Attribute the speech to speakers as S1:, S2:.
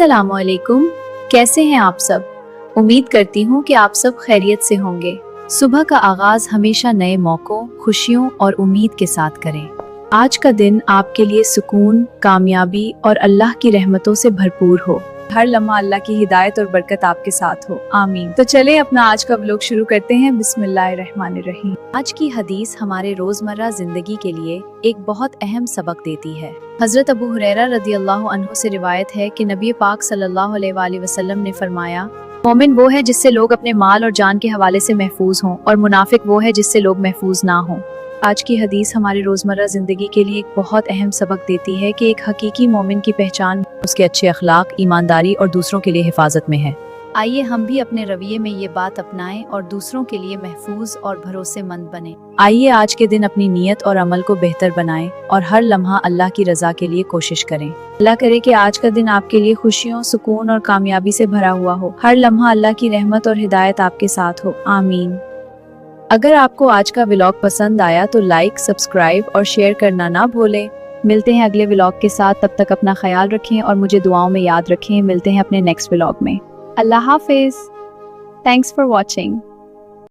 S1: अस्सलाम वालेकुम। कैसे हैं आप सब? उम्मीद करती हूँ कि आप सब खैरियत से होंगे। सुबह का आगाज हमेशा नए मौकों, खुशियों और उम्मीद के साथ करें। आज का दिन आपके लिए सुकून, कामयाबी और अल्लाह की रहमतों से भरपूर हो। हर लम्हा अल्लाह की हिदायत और बरकत आपके साथ हो, आमीन। तो चले अपना आज का व्लॉग शुरू करते हैं। बिस्मिल्लाहिर्रहमानिर्रहीम। आज की हदीस हमारे रोजमर्रा जिंदगी के लिए एक बहुत अहम सबक देती है। हजरत अबू हुरैरा रदियल्लाहु अन्हु से रिवायत है कि नबी पाक सल्लल्लाहु अलैहि वसल्लम ने फरमाया, मोमिन वो है जिससे लोग अपने माल और जान के हवाले से महफूज हों, और मुनाफिक वो है जिससे लोग महफूज ना हों। आज की हदीस हमारी रोजमर्रा जिंदगी के लिए एक बहुत अहम सबक देती है कि एक हकीकी मोमिन की पहचान उसके अच्छे अखलाक, ईमानदारी और दूसरों के लिए हिफाजत में है। आइए हम भी अपने रवैये में ये बात अपनाएं और दूसरों के लिए महफूज और भरोसेमंद बने। आइए आज के दिन अपनी नीयत और अमल को बेहतर बनाएं और हर लम्हा अल्लाह की रजा के लिए कोशिश करें। अल्लाह करे कि आज का दिन आपके लिए खुशियों, सुकून और कामयाबी से भरा हुआ हो। हर लम्हा अल्लाह की रहमत और हिदायत आपके साथ हो, आमीन। अगर आपको आज का व्लॉग पसंद आया तो लाइक, सब्सक्राइब और शेयर करना ना भूलें। मिलते हैं अगले व्लॉग के साथ। तब तक अपना ख्याल रखें और मुझे दुआओं में याद रखें। मिलते हैं अपने नेक्स्ट व्लॉग में। अल्लाह हाफिज। Thanks for watching.